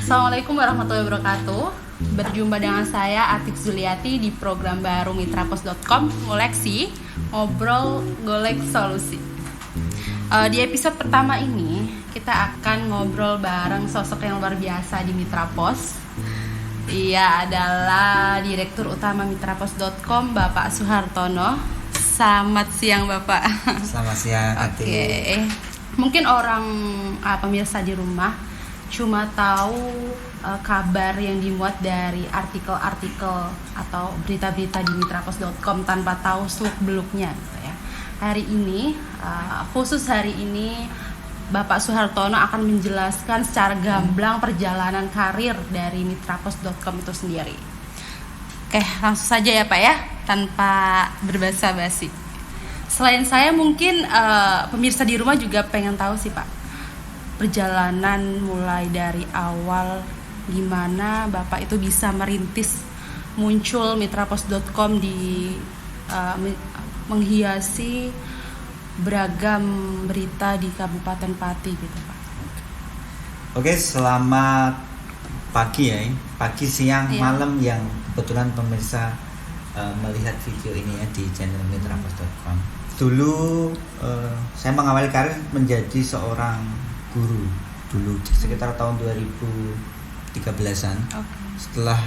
Assalamualaikum warahmatullahi wabarakatuh. Berjumpa dengan saya Atik Zuliati di program baru mitrapos.com Ngoleksi, Ngobrol Golek Solusi. Di episode pertama ini kita akan ngobrol bareng sosok yang luar biasa di Mitrapos. Ia adalah Direktur Utama mitrapos.com, Bapak Suhartono. Selamat siang Bapak. Selamat siang Atik. Oke. Mungkin orang pemirsa di rumah cuma tahu kabar yang dimuat dari artikel-artikel atau berita-berita di mitrapos.com tanpa tahu seluk-beluknya gitu ya. Hari ini khusus hari ini Bapak Suhartono akan menjelaskan secara gamblang perjalanan karir dari mitrapos.com itu sendiri. Oke, langsung saja ya Pak ya, tanpa berbasa-basi. Selain saya mungkin pemirsa di rumah juga pengen tahu sih Pak, perjalanan mulai dari awal gimana Bapak itu bisa merintis muncul mitrapos.com di menghiasi beragam berita di Kabupaten Pati gitu Pak. Oke, selamat pagi ya, pagi, siang, malam yang kebetulan pemirsa melihat video ini ya di channel mitrapos.com. Dulu saya mengawali karir menjadi seorang guru dulu sekitar tahun 2013-an. Setelah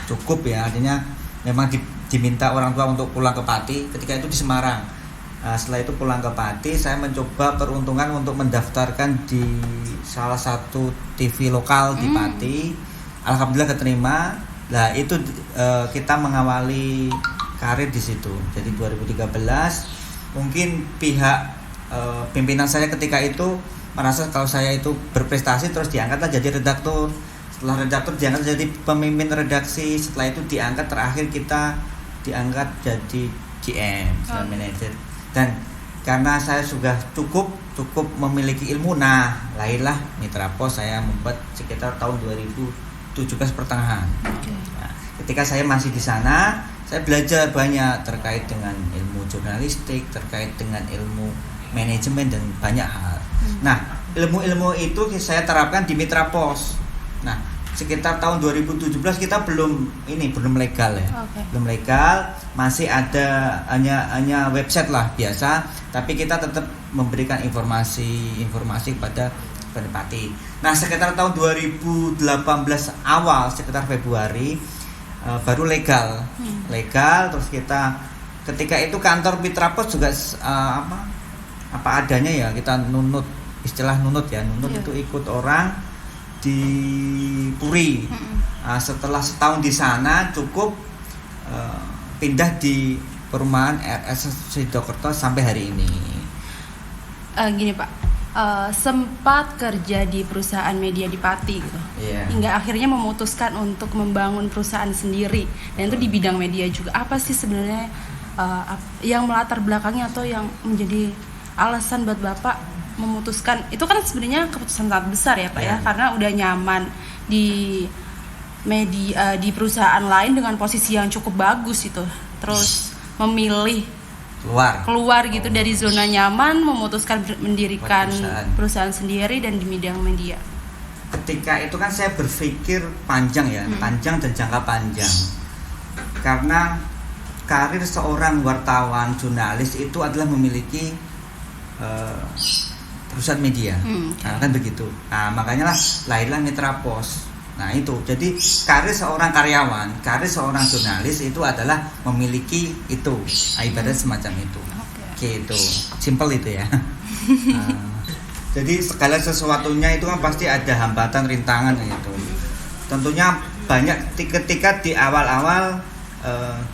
cukup ya, artinya memang diminta orang tua untuk pulang ke Pati, ketika itu di Semarang. Setelah itu pulang ke Pati, saya mencoba peruntungan untuk mendaftarkan di salah satu TV lokal di Pati. Alhamdulillah keterima. Nah itu kita mengawali karir di situ. Jadi 2013 mungkin pihak pimpinan saya ketika itu merasa kalau saya itu berprestasi, terus diangkatlah jadi redaktur. Setelah redaktur diangkat jadi pemimpin redaksi. Setelah itu diangkat, terakhir kita diangkat jadi GM, manager. Dan karena saya sudah cukup memiliki ilmu, nah lahirlah Mitrapos. Saya membuat sekitar tahun 2017 pertengahan. Nah, ketika saya masih di sana, saya belajar banyak terkait dengan ilmu jurnalistik, terkait dengan ilmu manajemen dan banyak hal. Nah, ilmu-ilmu itu saya terapkan di Mitrapos. Nah, sekitar tahun 2017 kita belum legal ya. Belum legal, masih ada hanya website lah biasa, tapi kita tetap memberikan informasi kepada Pati. Nah, sekitar tahun 2018 awal, sekitar Februari baru legal. Legal, terus kita ketika itu kantor Mitrapos juga apa adanya ya, kita nunut, istilah nunut ya, itu ikut orang di Puri. Setelah setahun di sana cukup, pindah di perumahan RS Sidokerto sampai hari ini. Gini Pak, sempat kerja di perusahaan media di Pati gitu. Hingga akhirnya memutuskan untuk membangun perusahaan sendiri, dan itu di bidang media juga. Apa sih sebenarnya yang melatar belakangnya atau yang menjadi alasan buat Bapak memutuskan? Itu kan sebenarnya keputusan sangat besar ya Pak ya, karena udah nyaman di media, di perusahaan lain dengan posisi yang cukup bagus itu, terus memilih keluar gitu dari zona nyaman, memutuskan mendirikan perusahaan sendiri dan di bidang media. Ketika itu kan saya berpikir panjang ya, panjang dan jangka panjang, karena karir seorang wartawan jurnalis itu adalah memiliki perusahaan media. Kan begitu. Nah, makanya lah lahirlah Mitrapos. Nah, itu. Jadi karir seorang karyawan, karir seorang jurnalis itu adalah memiliki itu, ibarat semacam itu. Gitu. Simple itu ya. Jadi segala sesuatunya itu kan pasti ada hambatan, rintangan gitu. Tentunya banyak ketika di awal-awal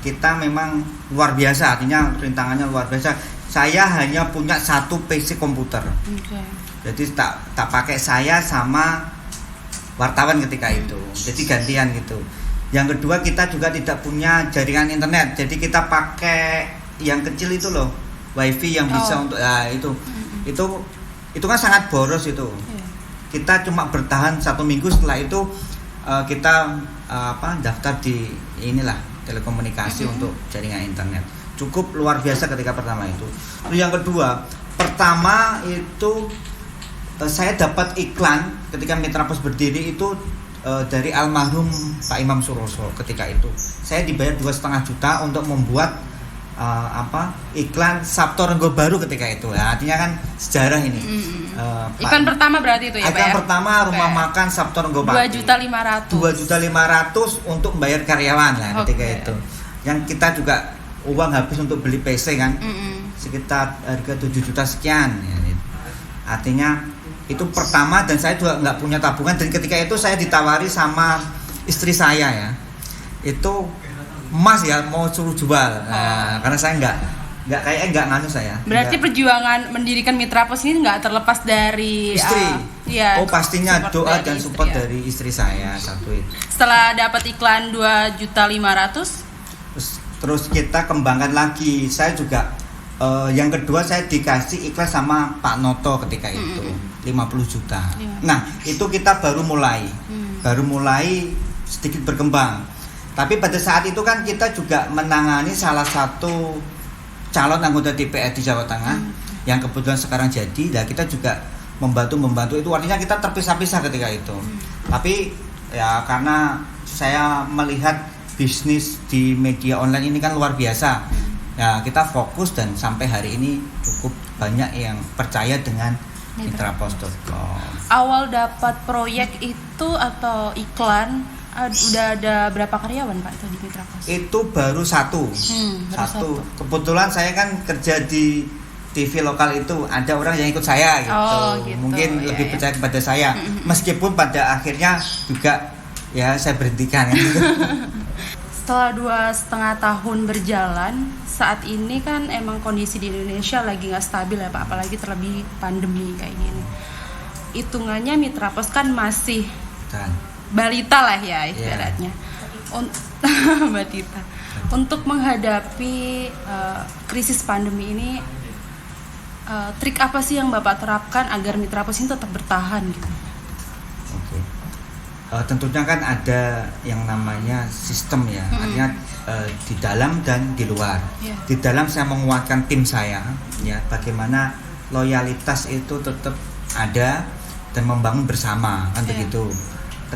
kita memang luar biasa, artinya rintangannya luar biasa. Saya hanya punya satu PC komputer. Jadi tak pakai saya sama wartawan ketika itu. Jadi gantian gitu. Yang kedua, kita juga tidak punya jaringan internet. Jadi kita pakai yang kecil itu loh, wifi yang bisa untuk itu kan sangat boros itu. Kita cuma bertahan 1 minggu, setelah itu kita daftar di telekomunikasi untuk jaringan internet. Cukup luar biasa ketika pertama itu. Lalu yang kedua, pertama itu saya dapat iklan ketika Mitra Pos berdiri itu dari almarhum Pak Imam Suroso. Ketika itu saya dibayar 2,5 juta untuk membuat iklan Sabto Renggo Baru ketika itu. Nah, artinya kan sejarah ini. Iklan pertama berarti itu ya, Pak? Iklan pertama rumah makan Sabto Renggo Baru. 2.500.000. 2.500.000 untuk membayar karyawan lah ketika itu. Yang kita juga uang habis untuk beli PC kan. Sekitar harga 7 juta sekian ya. Artinya itu pertama, dan saya juga nggak punya tabungan, dan ketika itu saya ditawari sama istri saya ya, itu emas ya mau suruh jual. Nah, karena saya nggak nganu saya. Berarti perjuangan mendirikan Mitra Pos ini nggak terlepas dari istri. Ya, pastinya doa dan istri, support ya. dari istri saya satu itu. Setelah dapat iklan 2.500.000, terus kita kembangkan lagi. Saya juga yang kedua saya dikasih iklan sama Pak Noto ketika itu 50 juta. Nah itu kita baru mulai sedikit berkembang. Tapi pada saat itu kan kita juga menangani salah satu calon anggota DPR di Jawa Tengah yang kebetulan sekarang jadi. Nah kita juga membantu itu, artinya kita terpisah-pisah ketika itu. Tapi ya karena saya melihat bisnis di media online ini kan luar biasa. Ya, kita fokus dan sampai hari ini cukup banyak yang percaya dengan mitrapos.com. Awal dapat proyek itu atau iklan udah ada berapa karyawan Pak itu di Mitra Pos? Itu baru satu. Satu. Kebetulan saya kan kerja di TV lokal itu, ada orang yang ikut saya gitu. Mungkin lebih percaya kepada saya. Meskipun pada akhirnya juga ya saya berhentikan gitu. Setelah 2,5 tahun berjalan, saat ini kan emang kondisi di Indonesia lagi nggak stabil ya Pak, apalagi terlebih pandemi kayak gini. Hitungannya Mitra Pos kan masih balita lah ya ibaratnya. Mbak Tita, untuk menghadapi krisis pandemi ini, trik apa sih yang Bapak terapkan agar Mitra Pos ini tetap bertahan gitu? Tentunya kan ada yang namanya sistem ya, artinya di dalam dan di luar. Di dalam saya menguatkan tim saya, ya bagaimana loyalitas itu tetap ada dan membangun bersama kan begitu.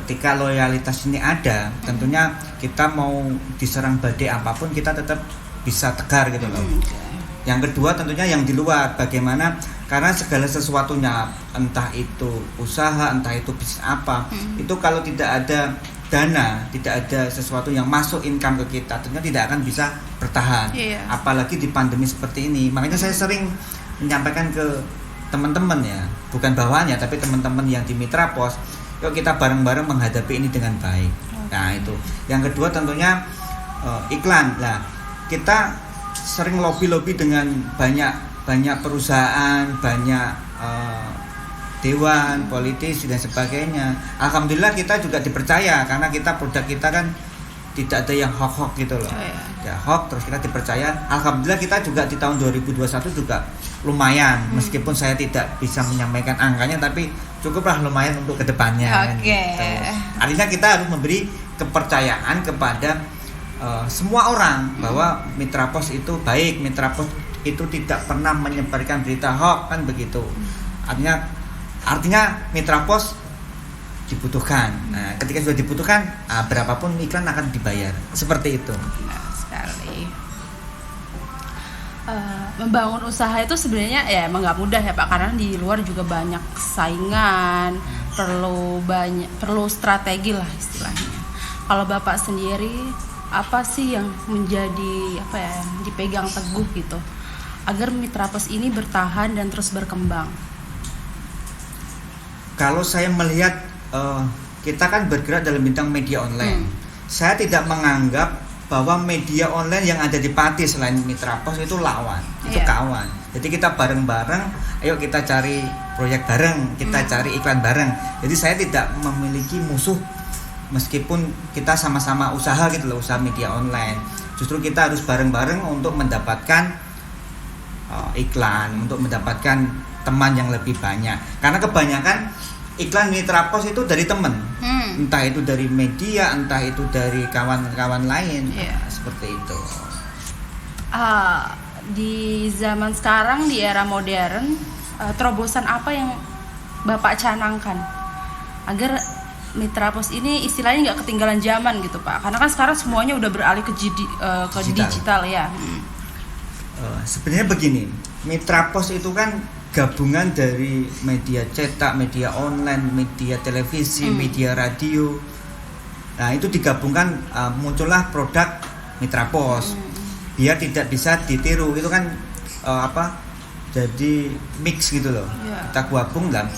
Ketika loyalitas ini ada, tentunya kita mau diserang badai apapun kita tetap bisa tegar gitu loh. Yang kedua tentunya yang di luar, bagaimana, karena segala sesuatunya entah itu usaha, entah itu bisnis apa, itu kalau tidak ada dana, tidak ada sesuatu yang masuk income ke kita, tentunya tidak akan bisa bertahan. Apalagi di pandemi seperti ini. Makanya saya sering menyampaikan ke teman-teman ya, bukan bawahannya tapi teman-teman yang di Mitra Pos, yuk kita bareng-bareng menghadapi ini dengan baik. Nah itu. Yang kedua tentunya iklan. Nah kita sering lobby dengan banyak perusahaan, banyak dewan, politisi dan sebagainya. Alhamdulillah kita juga dipercaya karena kita produk kita kan tidak ada yang hoax gitu loh. Ya hoax terus kita dipercaya. Alhamdulillah kita juga di tahun 2021 juga lumayan, meskipun saya tidak bisa menyampaikan angkanya tapi cukuplah lumayan untuk kedepannya. Gitu. Artinya kita harus memberi kepercayaan kepada semua orang bahwa Mitra Pos itu baik, Mitra Pos itu tidak pernah menyebarkan berita hoax kan begitu. Artinya Mitra Pos dibutuhkan. Nah, ketika sudah dibutuhkan, berapapun iklan akan dibayar. Seperti itu. Benar sekali. Membangun usaha itu sebenarnya ya emang nggak mudah ya Pak, karena di luar juga banyak saingan, perlu strategi lah istilahnya. Kalau Bapak sendiri apa sih yang menjadi dipegang teguh gitu agar Mitra Pos ini bertahan dan terus berkembang? Kalau saya melihat kita kan bergerak dalam bidang media online. Saya tidak menganggap bahwa media online yang ada di Pati selain Mitra Pos itu lawan, itu kawan. Jadi kita bareng-bareng, ayo kita cari proyek bareng, kita cari iklan bareng. Jadi saya tidak memiliki musuh. Meskipun kita sama-sama usaha gitu loh, usaha media online, justru kita harus bareng-bareng untuk mendapatkan iklan, untuk mendapatkan teman yang lebih banyak. Karena kebanyakan iklan Mitra Pos itu dari teman, entah itu dari media, entah itu dari kawan-kawan lain, seperti itu. Di zaman sekarang, di era modern, terobosan apa yang Bapak canangkan agar Mitra Pos ini istilahnya nggak ketinggalan zaman gitu Pak, karena kan sekarang semuanya udah beralih ke digital ya. Sebenarnya begini, Mitra Pos itu kan gabungan dari media cetak, media online, media televisi, media radio. Nah itu digabungkan, muncullah produk Mitra Pos. Biar tidak bisa ditiru, itu kan jadi mix gitu loh. Kita gabung dan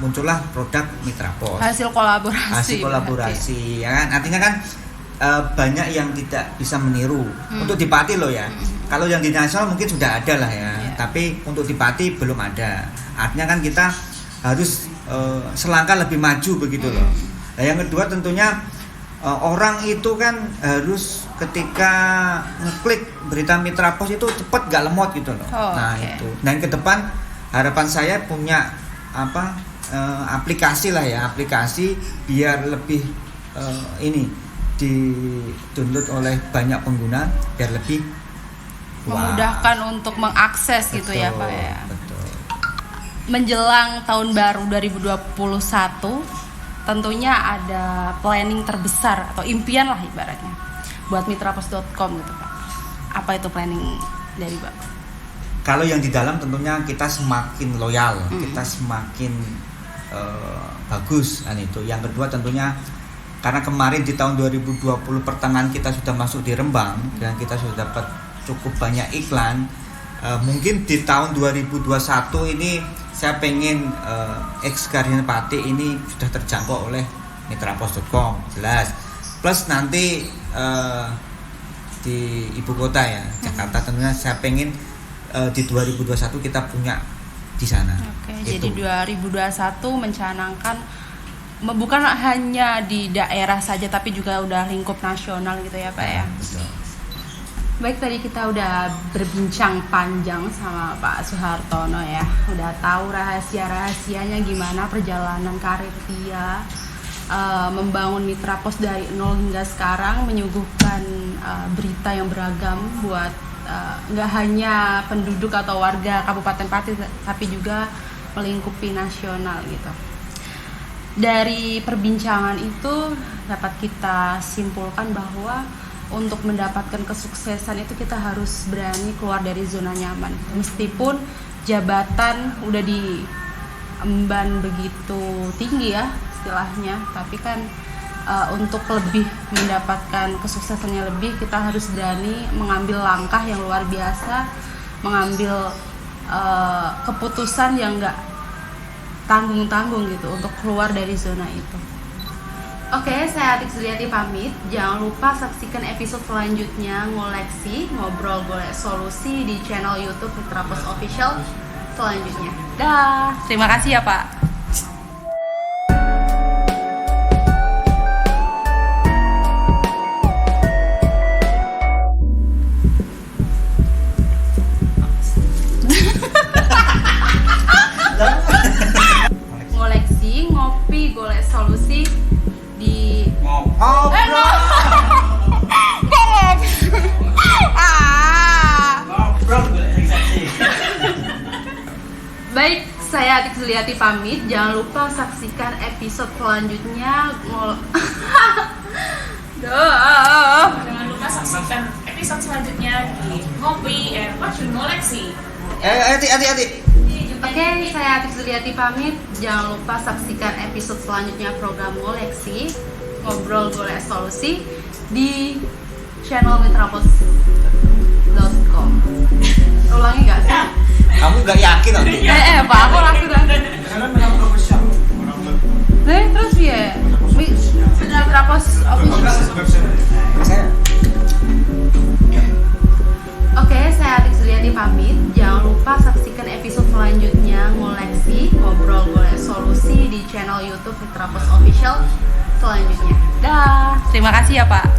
muncullah produk Mitra Pos. Hasil kolaborasi ya kan, artinya kan banyak yang tidak bisa meniru. Untuk di Pati loh ya. Kalau yang di nasional mungkin sudah ada lah ya, tapi untuk di Pati belum ada. Artinya kan kita harus selangkah lebih maju begitu loh. Nah yang kedua tentunya orang itu kan harus ketika ngeklik berita Mitra Pos itu cepat gak lemot gitu loh. Itu. Dan ke depan harapan saya punya aplikasi lah ya, aplikasi biar lebih di-download oleh banyak pengguna biar lebih memudahkan untuk mengakses. Betul, gitu ya Pak ya. Betul. Menjelang tahun baru 2021 tentunya ada planning terbesar atau impian lah ibaratnya buat mitrapos.com gitu Pak. Apa itu planning dari Bapak? Kalau yang di dalam tentunya kita semakin loyal, kita semakin bagus kan itu. Yang kedua tentunya karena kemarin di tahun 2020 pertengahan kita sudah masuk di Rembang dan kita sudah dapat cukup banyak iklan. Mungkin di tahun 2021 ini saya pengen X-Guardian Pati ini sudah terjangkau oleh mitrapos.com jelas. Plus nanti di ibu kota ya Jakarta tentunya saya pengen di 2021 kita punya di sana. Jadi 2021 mencanangkan bukan hanya di daerah saja tapi juga udah lingkup nasional gitu ya Pak ya. Betul. Baik, tadi kita udah berbincang panjang sama Pak Soehartono ya. Udah tahu rahasia-rahasianya gimana perjalanan karir dia membangun Mitra Pos dari nol hingga sekarang, menyuguhkan berita yang beragam buat nggak hanya penduduk atau warga Kabupaten Pati tapi juga melingkupi nasional gitu. Dari perbincangan itu dapat kita simpulkan bahwa untuk mendapatkan kesuksesan itu kita harus berani keluar dari zona nyaman. Meskipun jabatan udah diemban begitu tinggi ya istilahnya, tapi kan untuk lebih mendapatkan kesuksesannya lebih, kita harus berani mengambil langkah yang luar biasa, mengambil keputusan yang enggak tanggung-tanggung gitu untuk keluar dari zona itu. Oke, saya Atik Zuliati pamit. Jangan lupa saksikan episode selanjutnya ngoleksi, ngobrol golek solusi di channel YouTube Mitra Pos Official selanjutnya. Dah, terima kasih ya Pak. Ngoleksi, ngopi, golek solusi di Baik, saya Atik Zuliati pamit. Jangan lupa saksikan episode selanjutnya. Jangan lupa saksikan episode selanjutnya di ngoleksi. Adik. Oke, saya Atik Zuliati pamit. Jangan lupa saksikan episode selanjutnya program Ngoleksi, ngobrol golek solusi di channel mitrapos.com. Ulangi nggak sih? Kamu nggak yakin nanti? Pak, aku langsung terus ya Mitrapos official. Oke, saya Atik Zuliati pamit. Jangan lupa saksikan episode selanjutnya Ngoleksi, ngobrol golek solusi di channel YouTube Mitra Pos Official selanjutnya. Dah, terima kasih ya Pak.